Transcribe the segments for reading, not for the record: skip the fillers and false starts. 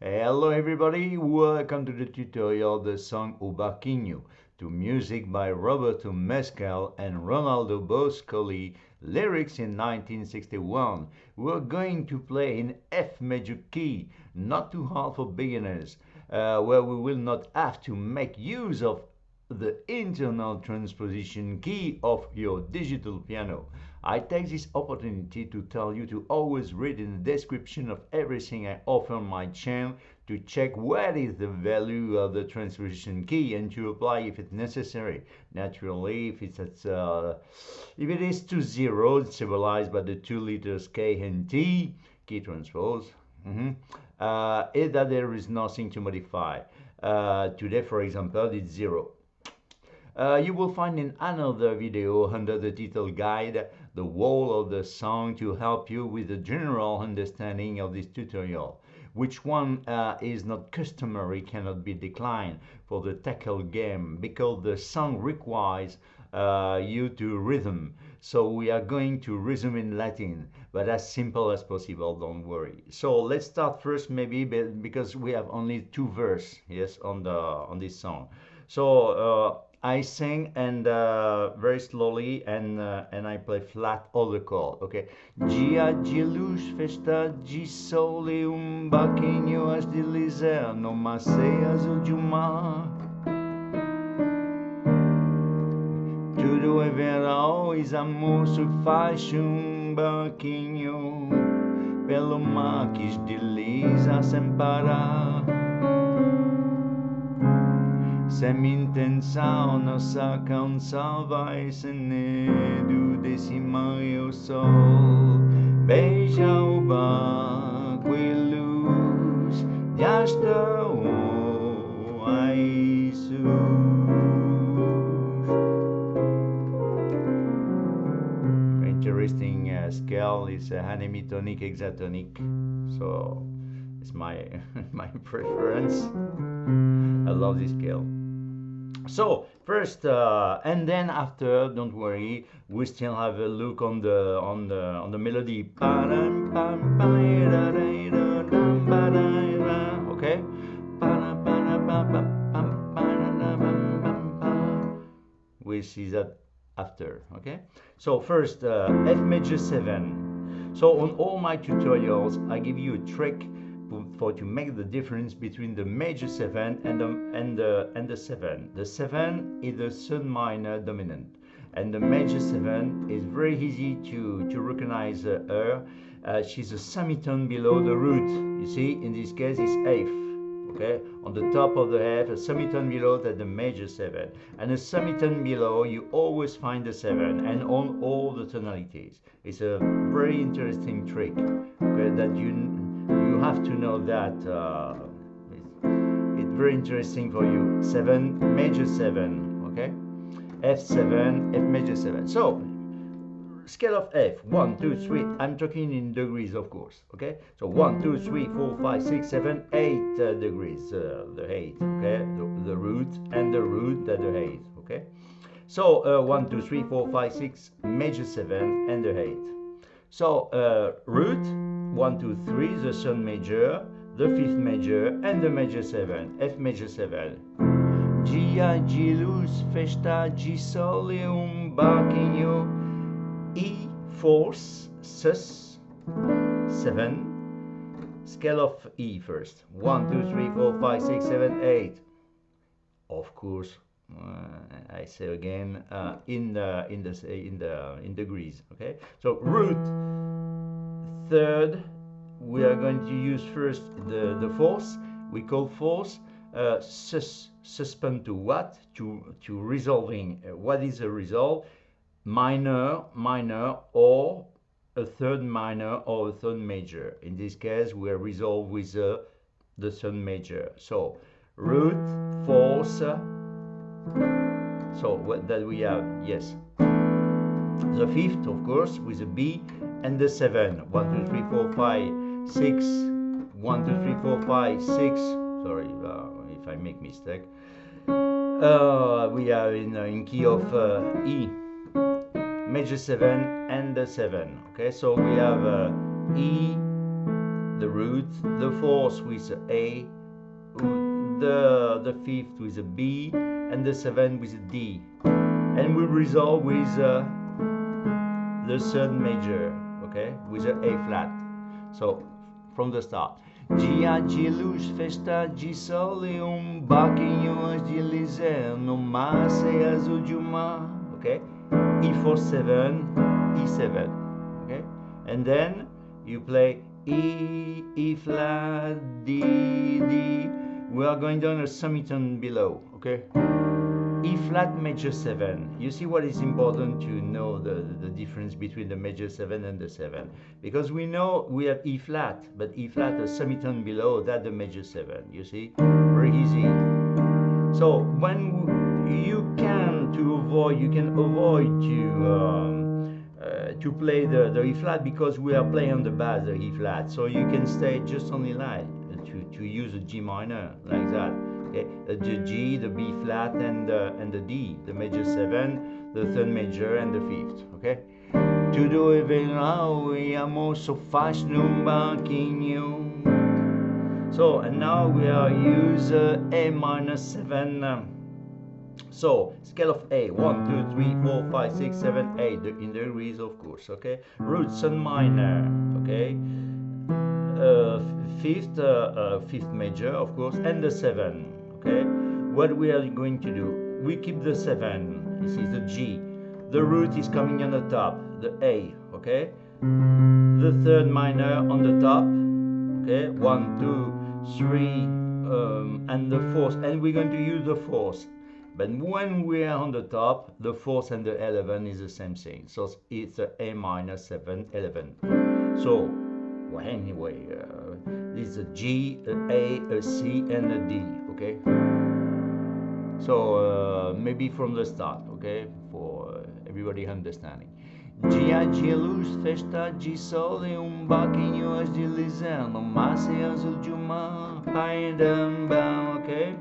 Hello everybody, welcome to the tutorial the song O BARQUINHO to music by Roberto Menescal and Ronaldo Bôscoli, lyrics in 1961. We're going to play in F major key, not too hard for beginners, where we will not have to make use of the internal transposition key of your digital piano. I take this opportunity to tell you to always read in the description of everything I offer on my channel to check what is the value of the transposition key and to apply if it's necessary. Naturally, if if it is to zero, it's stabilized by the two letters K and T, key transpose. Is that there is nothing to modify. Today, for example, it's zero. You will find in another video under the title guide the whole of the song to help you with the general understanding of this tutorial. Which one is not customary cannot be declined for the tackle game because the song requires you to rhythm. So we are going to rhythm in Latin, but as simple as possible, don't worry. So let's start first maybe because we have only two verses, yes, on this song. So I sing and very slowly and I play flat all the chord, okay? Dia de luz, festa de sol e barquinho a deslizar no mar azul de mar. Tudo é verão e amor se faz barquinho pelo mar que desliza sem parar. Sem intenção, nossa canção vai cedo desse mar e o sol. Beija o barco e luz, já está o Jesus. Interesting scale is a Harmonic hexatonic, so it's my my preference. I love this scale. So first and then after, don't worry, we still have a look on the melody. Okay. We see that after. Okay. So first F major 7. So on all my tutorials, I give you a trick to make the difference between the major 7 and the 7. The 7 is the third minor dominant, and the major 7 is very easy to recognize her. She's a semitone below the root. You see, in this case, it's F. Okay, on the top of the F, a semitone below that the major 7, and a semitone below you always find the 7, and on all the tonalities. It's a very interesting trick. Okay, that you have to know that it's very interesting for you. 7 major 7, okay, F7, F major 7. So scale of F, 1 2 3. I'm talking in degrees, of course. Okay, so 1 2 3 4 5 6 7 8 degrees, the 8, okay, the root and the root that the 8, okay. So 1 2 3 4 5 6 major 7 and the 8. So root 1 2 3, the third major, the fifth major, and the major 7, F major 7. Dia de luz, festa de sol e barquinho, E fourth, sus 7. Scale of E first. 1 2 3 4 5 6 7 8. Of course, I say again in degrees. Okay. So root third, we are going to use first the fourth. We call fourth suspend to what? To resolving. What is a resolve? Minor, or a third minor or a third major. In this case, we are resolved with the third major. So root, fourth. So what that we have? Yes. The fifth, of course, with a B, and the 7. 1 2 3 4 5 6. 1 2 3 4 5 6. Sorry if I make mistake. We are in key of E major 7 and the 7. Okay, so we have E the root, the fourth with a A, the fifth with a B, and the seventh with a D. And we resolve with the third major, okay, with a A flat. So from the start. Dia de luz, festa de sol e barquinho antes de liser no mar, sei azul de mar, okay? E4/7, E7, okay? And then you play E flat, D, D. We are going down a semitone below, okay? E flat major 7. You see what is important to know the difference between the major 7 and the 7. Because we know we have E flat, but E flat a semitone below that the major 7. You see? Very easy. So when you can avoid to play the E flat because we are playing on the bass the E flat. So you can stay just only like to use a G minor like that. Okay, the G, the B flat, and the D, the major 7, the third major, and the fifth. Okay. Tudo é verão e amor só faz num barquinho. So and now we are use A minor 7. So scale of A 1, 2, 3, 4, 5, 6, 7, 8 in degrees, of course. Okay. Root sun minor. Okay. Fifth major, of course, and the 7. Okay, what we are going to do, we keep the 7. This is the G, the root is coming on the top, the A, okay, the third minor on the top, okay, 1, 2, 3, and the fourth, and we're going to use the fourth. But when we are on the top, the fourth and the 11 is the same thing, so it's a A minor 7, 11. So well, anyway, this is a G, a A, a C, and a D, okay? So maybe from the start, okay? For everybody understanding. Dia de luz, festa de sol e barquinho antes de liser no mar, sei azul de mar, pai damba, okay?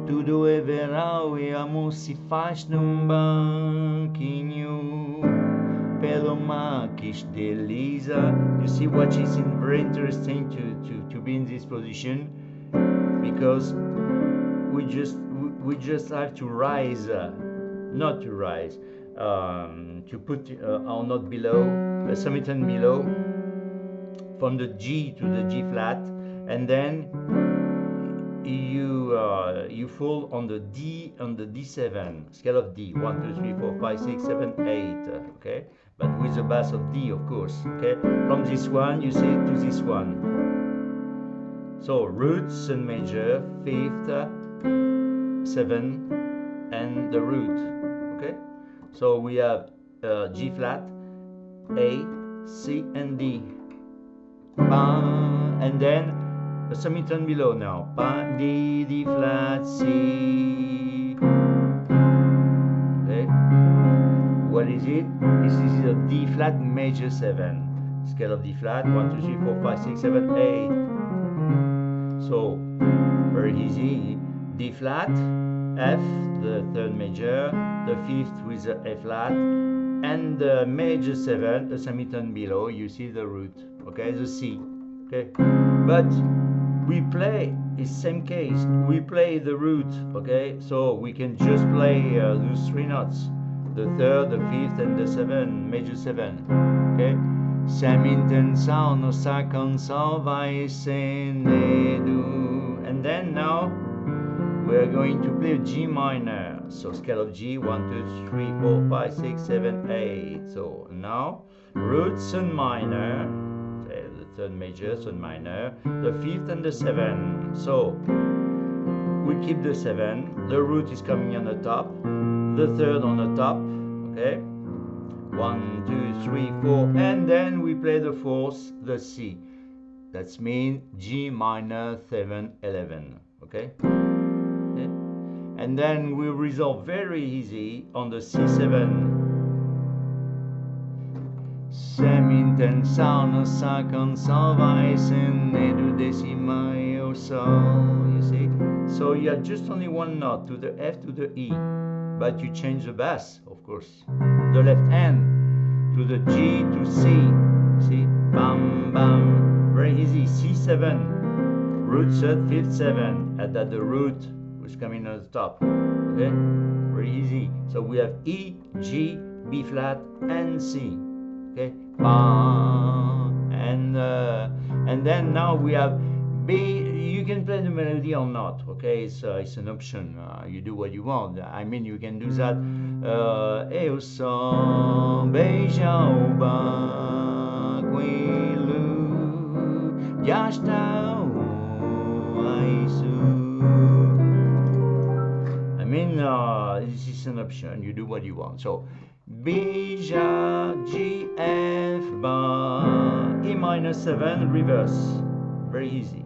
Tudo é verão e amor se faz num barquinho pelo mar que desliza. You see what is very interesting to be in this position, because we just have to rise, not to rise, to put our note below, a semitone below, from the G to the G flat, and then you fall on the D, on the D7 scale of D, 1, 2, 3, 4, 5, 6, 7, 8, okay, but with the bass of D, of course, okay, from this one you say to this one. So root, sun major, fifth, 7, and the root, okay. So we have G flat, A, C, and D, and then a semitone below now. Pa, D, D flat, C. Okay. What is it? This is a D flat major 7. Scale of D flat, 1, 2, 3, 4, 5, 6, 7, 8. So, very easy. D flat, F, the third major, the fifth with the A flat, and the major 7, a semitone below, you see the root, okay, the C. Okay. But we play, it's same case, we play the root, okay, so we can just play those 3 notes, the third, the fifth, and the 7, major 7, okay. Sem intenção nossa canção vai sendo, and then now we're going to play G minor, so scale of G, 1, 2, 3, 4, 5, 6, 7, 8, so now root, sun minor, the third major, sun minor, the fifth and the 7. So we keep the 7, the root is coming on the top, the third on the top, okay, 1, 2, 3, 4, and then we play the fourth, the C. That's mean G minor 7, 11, okay. Okay, and then we resolve very easy on the C7. Sem intenção nossa canção vai sendo do décima e o sol. You see? So you have just only one note, to the F to the E, but you change the bass, of course. The left hand to the G to C. See? bam, bam. Very easy. C7, root third, fifth, 7, and that the root was coming on the top. Okay, very easy. So we have E, G, B flat, and C. Okay, and then now we have B. You can play the melody or not. Okay, it's an option. You do what you want. I mean, you can do that. Eu sou beijão barquinho, já está I mean, this is an option. You do what you want. So, B, G, F, bar, E minor 7, reverse. Very easy.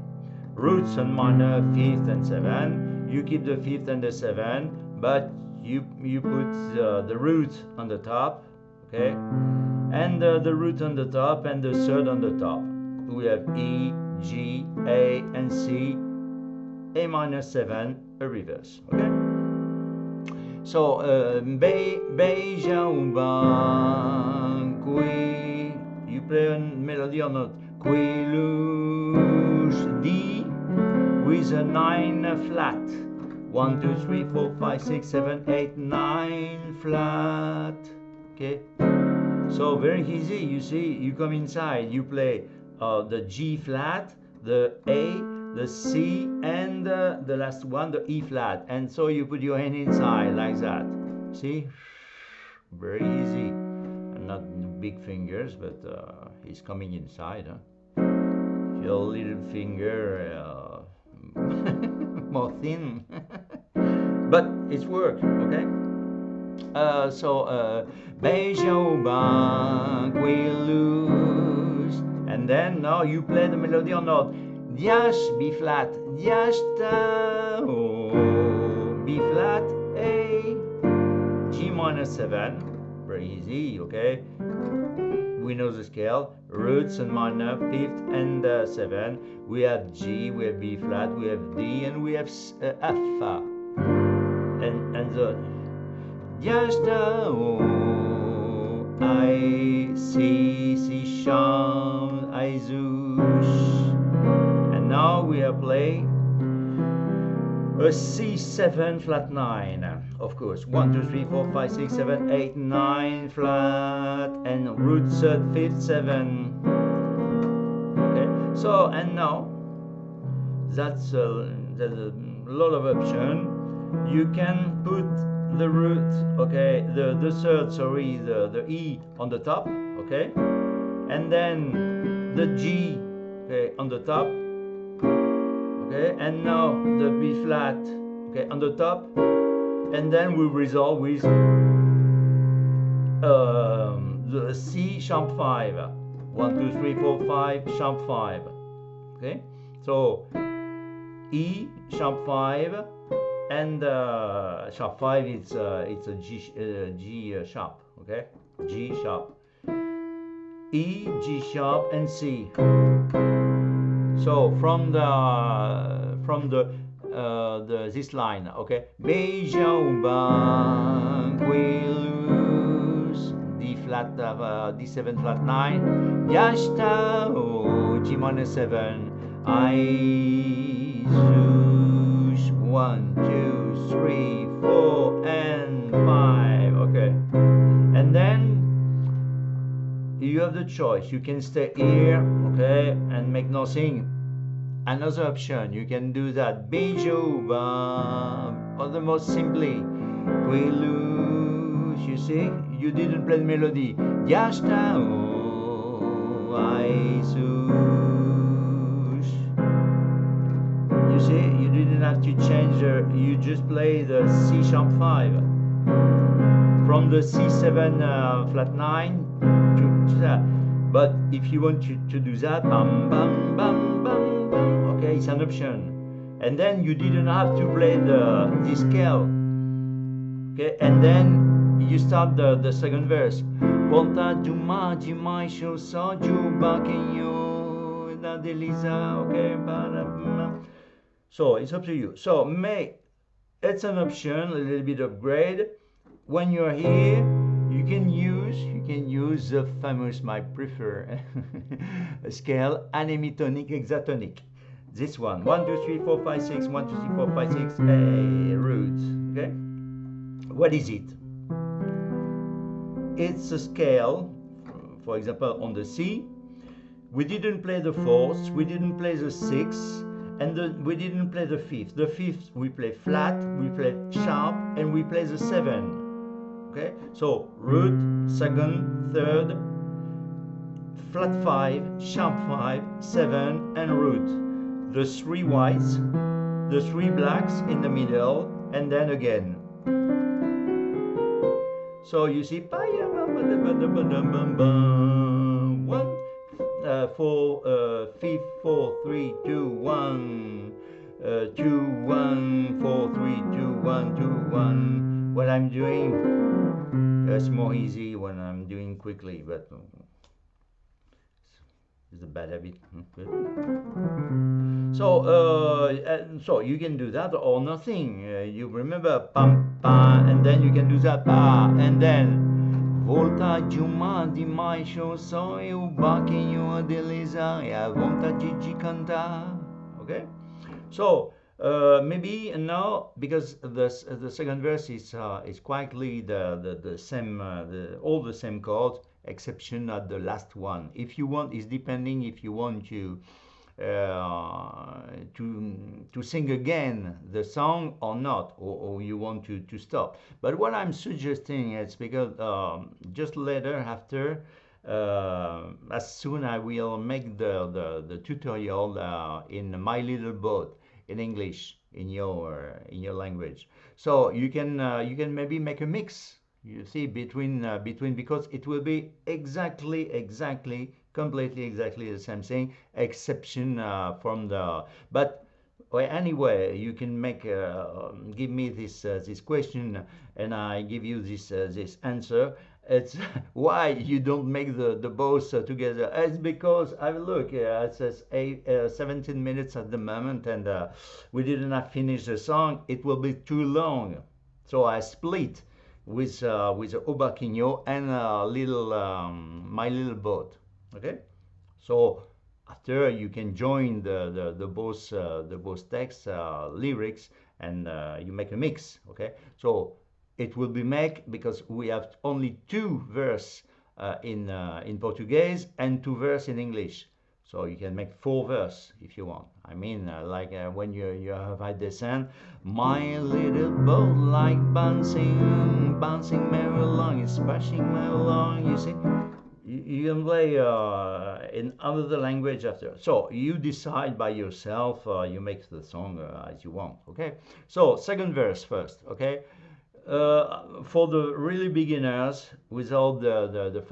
Roots on minor, 5th and 7. You keep the 5th and the 7, but you put the root on the top, okay? And the root on the top and the third on the top. We have E, G, A, and C. A minor 7, a reverse, okay? So, beijão banqui, you play a melody or not? Qui luz D with a 9 flat. 1, 2, 3, 4, 5, 6, 7, 8, 9 flat. Okay? So, very easy, you see, you come inside, you play the G flat, the A, the C, and the last one, the E flat. And so you put your hand inside like that. See? Very easy. And not big fingers, but it's coming inside. Huh? Your little finger more thin. But it's work, okay? Beijão banquilus. And then now you play the melody or not? Diash, B flat, Diash, B flat, A, G minor 7, very easy, okay? We know the scale, roots and minor, 5th and 7. We have G, we have B flat, we have D, and we have F. And the Diash, I, C sharp, I, Zush. Now we are playing a C7 flat 9, of course. 1, 2, 3, 4, 5, 6, 7, 8, 9 flat, and root third, 5th, 7. Okay, so and now that's a lot of option. You can put the root, okay, the third, sorry, the E on the top, okay, and then the G, okay, on the top. Okay, and now the B flat, okay, on the top, and then we resolve with the C sharp 5. 1, 2, 3, 4, 5, sharp 5. Okay, so E sharp 5 and sharp 5. It's a G sharp. Okay, G sharp, E, G sharp, and C. So from this line, okay, beijão banquilus, D flat, D7 flat 9, já está, G minor 7, I, Zeus, 1, 2, 3, 4, and 5, okay, and then you have the choice. You can stay here, okay, and make nothing. Another option, you can do that. Beijão, or the most simply, quilus. You see, you didn't play the melody. Já está, you see, you didn't have to change you just play the C sharp 5 from the C7 flat 9 to that. But if you want to do that, bam, bam, bam, bam, bam, okay, it's an option. And then you didn't have to play the scale, okay, and then you start the second verse. Volta de mar demais, eu só de barquinho da delícia, okay, so it's up to you. So it's an option, a little bit upgrade. When you're here, you can use can use the famous, my preferred scale, anemitonic, hexatonic. This one, 1, 2, 3, 4, 5, 6, 1, 2, 3, 4, 5, 6, root. Okay? What is it? It's a scale, for example, on the C. We didn't play the fourth, we didn't play the sixth, and we didn't play the fifth. The fifth we play flat, we play sharp, and we play the 7. Okay, so root, second, third, flat 5, sharp 5, 7, and root. The 3 whites, the 3 blacks in the middle, and then again. So you see, 1, 4, 5, 4, 3, 2, 1, 2, 1, 4, 3, 2, 1, 2, 1. What I'm doing, it's more easy when I'm doing quickly, but it's a bad habit. So you can do that or nothing. You remember pam pa, and then you can do that pa, and then volta de uma de maio sonho o barquinho a deslizar e a vontade de cantar. Okay, so maybe now, because the second verse is quietly the same, all the same chords, exception at the last one. If you want, it's depending if you want to sing again the song or not, or you want to stop. But what I'm suggesting is, because just later, after, as soon I will make the tutorial in My Little Boat in English, in your language, so you can maybe make a mix, you see, between because it will be completely exactly the same thing, exception from the, but well, anyway, you can make give me this question, and I give you this answer. It's why you don't make the both together. It's because I look, it says 17 minutes at the moment, and we didn't have finished the song. It will be too long, so I split with O Barquinho and My Little Boat. Okay, so after you can join the both text lyrics, and you make a mix. Okay, so it will be make, because we have only 2 verse in Portuguese and 2 verse in English. So you can make 4 verse if you want. I mean, like when you have I descend, my little boat like bouncing merry along, it's splashing merry along. You see, you can play in another language after. So you decide by yourself. You make the song as you want. Okay. So second verse first. Okay. For the really beginners, without the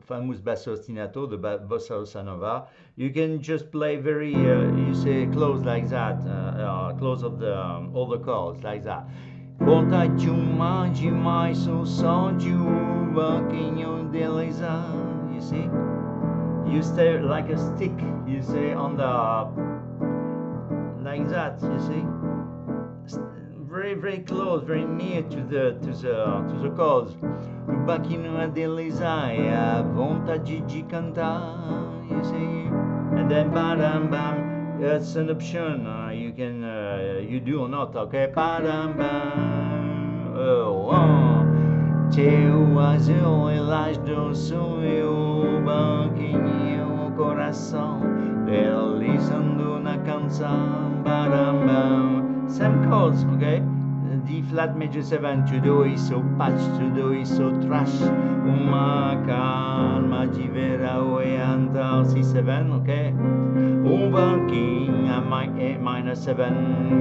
famous basso ostinato, the bossa nova, you can just play very, you say, close like that, close of the all the chords like that. Vontade de uma de mais só de barquinho deslizar. You see, you stay like a stick. You say on the like that. You see. Very close, very near to the chords. O barquinho a deslizar, a vontade de cantar. You see, and then badam bam. It's an option. You can you do or not. Okay, badam bam. Teu azul elas do sonho, barquinho, coração, deslizando na canção. Badam bam. Same chords, okay? D flat major 7, to do is so patch, to do is so trash. Uma calma de verão e andar C7, okay? Barquinho a minor 7,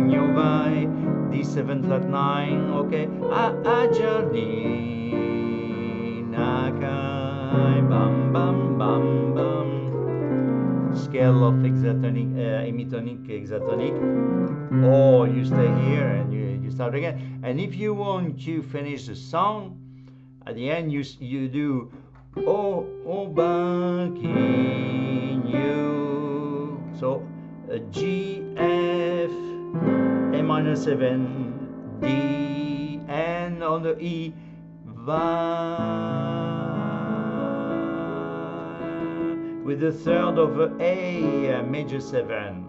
you vai D7 flat 9, okay? A jardim, a cai, bam bam bam bam. Scale of hexatonic, hemitonic, hexatonic, or you stay here and you start again. And if you want to finish the song, at the end you do O barquinho. So G, F, A minor 7, D, and on the E, vai. with the third of A major 7.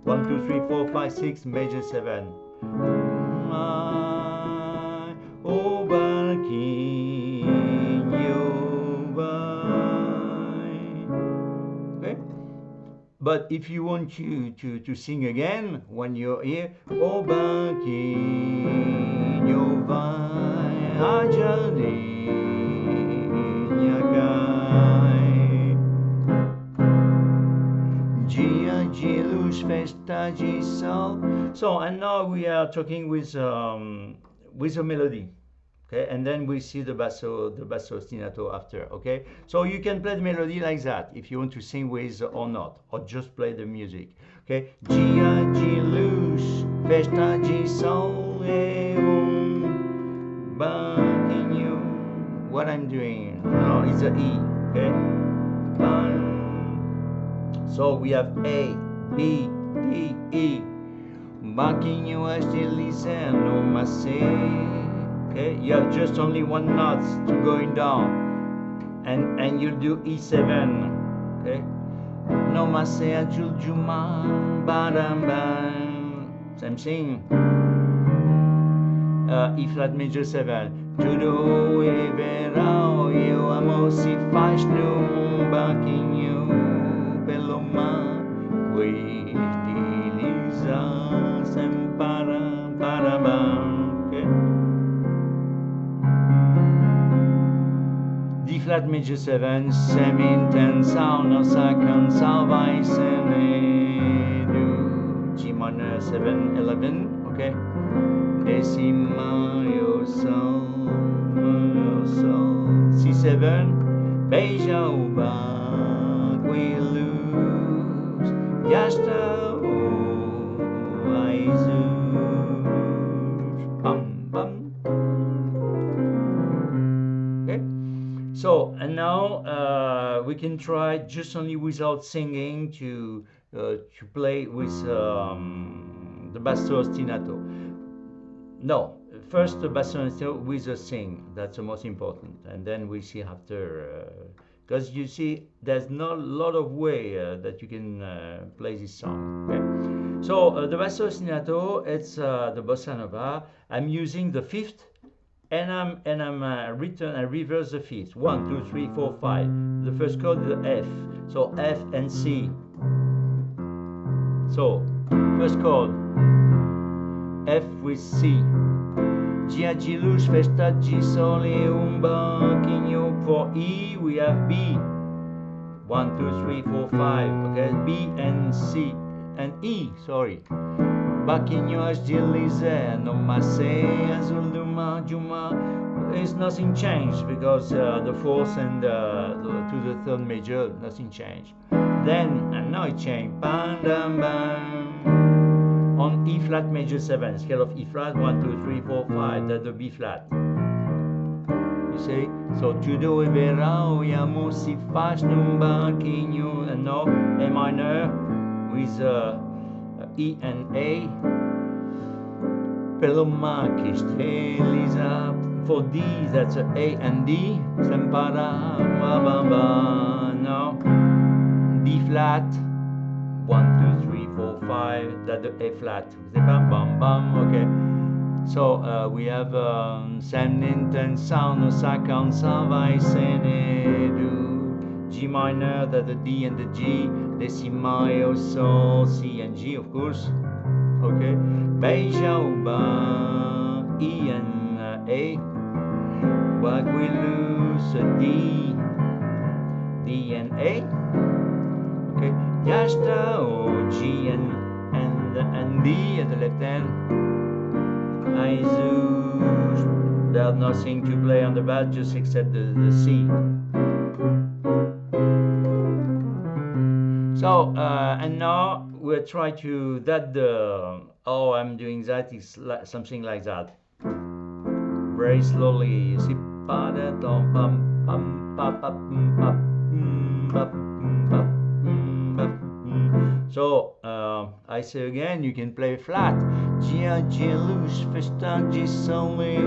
1, 2, 3, 4, 5, 6 major 7. O barquinho vai. Okay? But if you want to sing again when you're here, O barquinho vai a jardim cai. Dia de luz, festa de sol. So, and now we are talking with a melody. Okay, and then we see the basso ostinato after. Okay, so you can play the melody like that if you want to sing with or not, or just play the music. Okay, dia de luz, festa de sol, barquinho. What I'm doing? No, it's a E. Okay, so we have A, B, D, E. Barquinho estilizando macê. Okay, you have just only one note to going down, and you'll do E7. Okay, no macea juljuma badamba. Same thing. E flat major 7. Tudo e verão eu amo se faz no barquinho pelo mar, estiliza sem para. Okay. D flat major 7, semi-intensa, nossa canção vai ser do G minor 7, 11, okay? Décima, eu sol, C7, beija o barco e luz, já está o Jesus, bam, bam. Okay? So, and now we can try just only without singing to play with the basso ostinato. No, first the basso ostinato with a sing. That's the most important, and then we see after. Because you see, there's not a lot of way that you can play this song. Okay? So the basso ostinato, it's the bossa nova. I'm using the fifth. And I'm I reverse the fifth. 1, 2, 3, 4, 5. The first chord is the F. So F and C. So first chord F with C. Dia de luz, festa de sol e barquinho. For E we have B. 1, 2, 3, 4, 5. Okay, B and C and E. Sorry. Barquinho agilize no macê azul do mar de uma. Is nothing changed because the fourth and to the third major, nothing changed. Then and now it changed. Bam, bam, bam. On E flat major 7, scale of E flat 1, 2, 3, 4, 5. That's the B flat. You see? So tudo e verão e amor se faz num barquinho, and now A minor with E and A. Pelo mar que esteliza. For D, that's a and D. Sem parar, no. D flat. 1, 2, 3, 4, 5. That's the A flat. Bam, bam, bam. Okay. So we have sem intenção, nossa canção vai ser do G minor, that's the D and the G. Décima e o sol, C and G, of course. Okay. Beija o bar, E and A. What we lose a D, D and A. Okay. Já está o G and D at the left hand. Jesus. There's nothing to play on the bass just except the C. So and now we'll try to how I'm doing that is something like that. Very slowly. You see, so I say again, you can play flat. Dia de luz, festa de sol e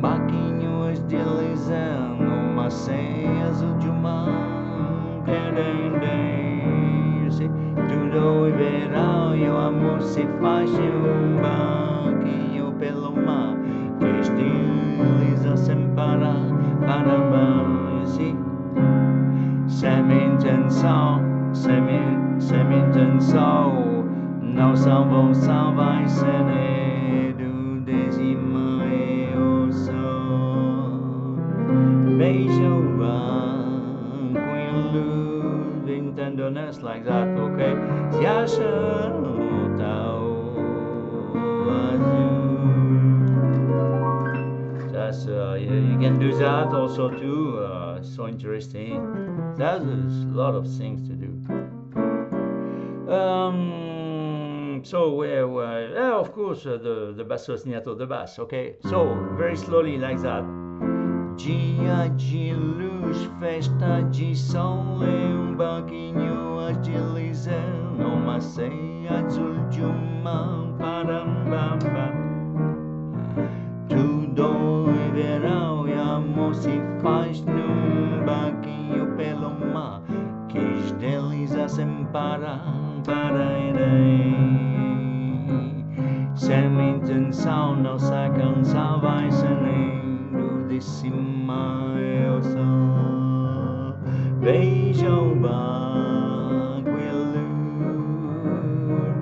barquinho estilizando macê azul de mar. You see, tudo verão e o amor se faz um banquinho pelo mar que estiliza sem parar, Panamá. You see, sem intenção, sem intenção, não salvam, salvam sem do décima e o sol. Beija o banco em luz, in tenderness like that, okay? Se acha no tal azul. That's you can do that also too. So interesting. There's a lot of things to do. So of course the basso ostinato, the bass. Okay, so very slowly like that. Dia de luz, festa de sol, banquinho agilizando uma ceia azul de uma parambamba. Tudo em verão e amor se faz num banquinho pelo mar que esteliza sem parar, sem intenção, não se cansa, vai saindo de cima eu sou. Veja o banco e luz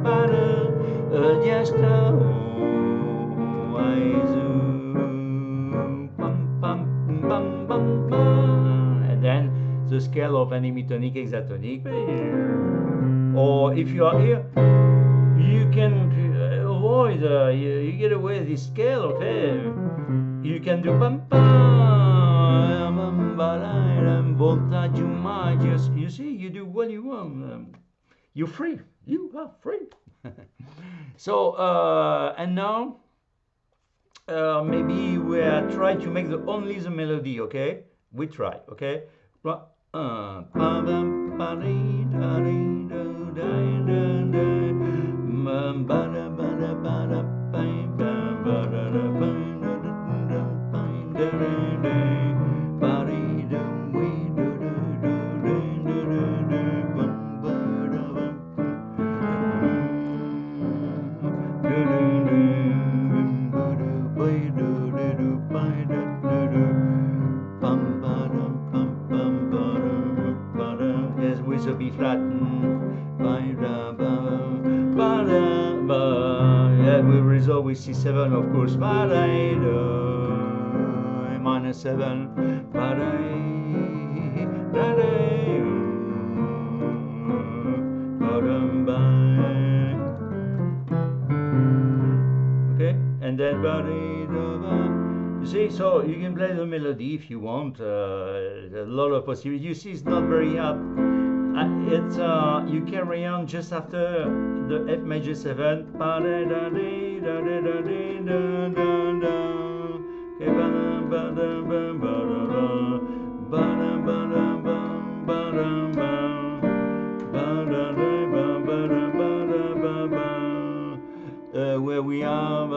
para a destra o azul. Pam, pam, pam, pam. And then the scale of an hemitonic hexatonic. Or if you are here, you can avoid, you get away with this scale, okay? You can do pam pam, voltage, you see, you do what you want. You're free. You are free. So, and now, maybe we try to make only the melody, okay? We try, okay? Yes, with a B flat. Yeah, we resolve with C7, of course. Minus 7. Okay, and then you see, so you can play the melody if you want. A lot of possibilities. You see, it's not very hard. It's you carry on just after the F major 7. Where we are,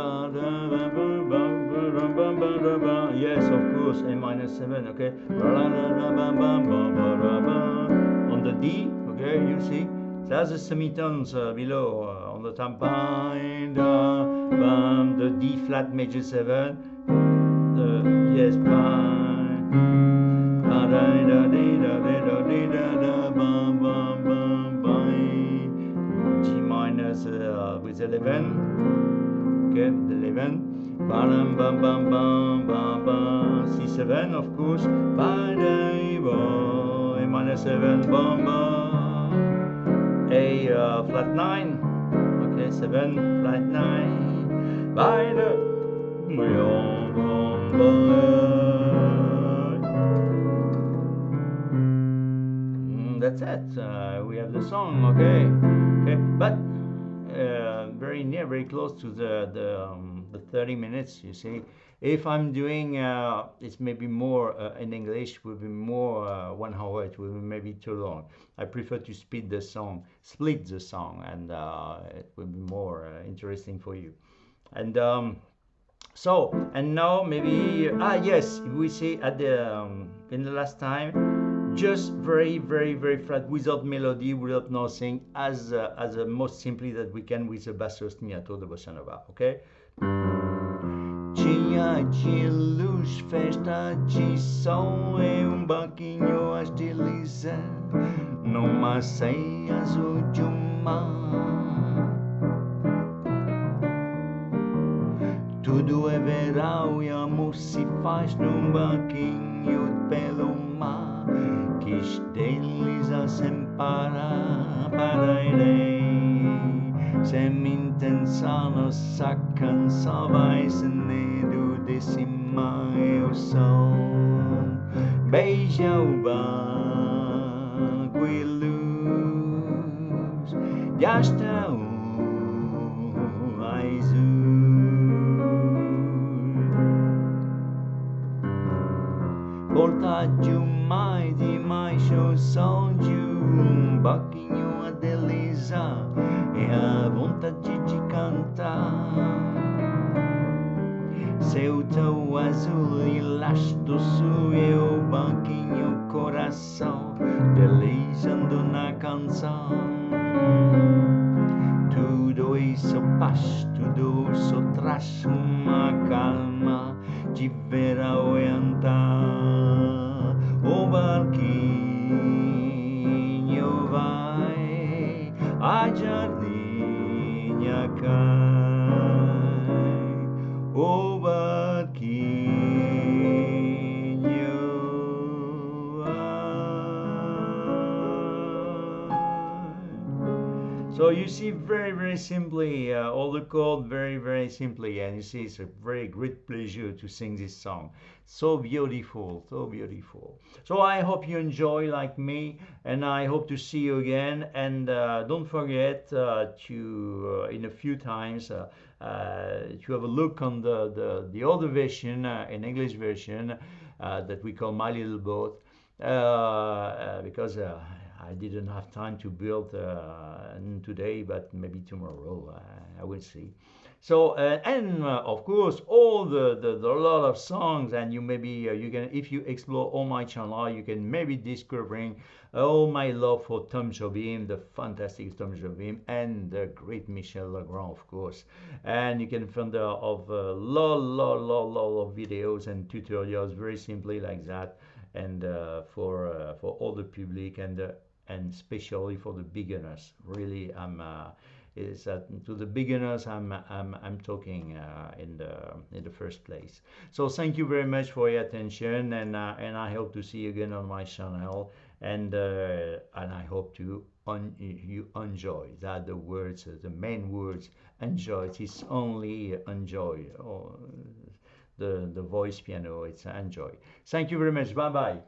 yes, of course, A minus 7, okay, on the D, okay, you see, that's the semitones below, on the top, the D flat major 7, yes, G minus with 11, okay, the 11, C7, of course, A minus 7, A flat 9, okay, 7 flat 9, by the that's it. We have the song, okay, but very near, very close to the 30 minutes. You see, if I'm doing it's maybe more in English, will be more 1 hour. It will be maybe too long. I prefer to split the song, and it will be more interesting for you. And so, and now maybe yes, we see at the in the last time just very, very, very flat, without melody, without nothing, as most simply that we can with the basso ostinato de bossa nova. Okay. Tinha de luz, festa de sol e banquinho a deslizar numa ceia azul de mar. Tudo é verão e amor se faz num banquinho pelo mar que esteliza sem parar para irei. Sem intenção nossa canção vai acendendo desse mar e o sol beija o banco e luz já está o azul. Volta demais, demais o som de banquinho a deslizar e a vontade de cantar. Seu tão azul e lasto sul e o banquinho coração deslizando na canção. Tudo isso paz, tudo isso traz uma calma de verão e andar. O barquinho vai, a jardinha cai. O barquinho vai. So you see, very, very simply, all the chords very, very simply, and you see it's a very great pleasure to sing this song. So beautiful, so beautiful. So I hope you enjoy like me, and I hope to see you again. And don't forget to, in a few times, to have a look on the other version, in English version, that we call My Little Boat, because I didn't have time to build today, but maybe tomorrow I will see. So and of course all the lot of songs, and you maybe you can, if you explore all my channel, you can maybe discovering all my love for Tom Jobim, the fantastic Tom Jobim, and the great Michel Legrand, of course. And you can find of lot of videos and tutorials very simply like that, and for all the public and especially for the beginners. Really, is that to the beginners I'm talking in the first place. So thank you very much for your attention, and I hope to see you again on my channel, and I hope you enjoy that. The words, the main words, enjoy. It's only enjoy. Or the voice piano, it's enjoy. Thank you very much. Bye bye.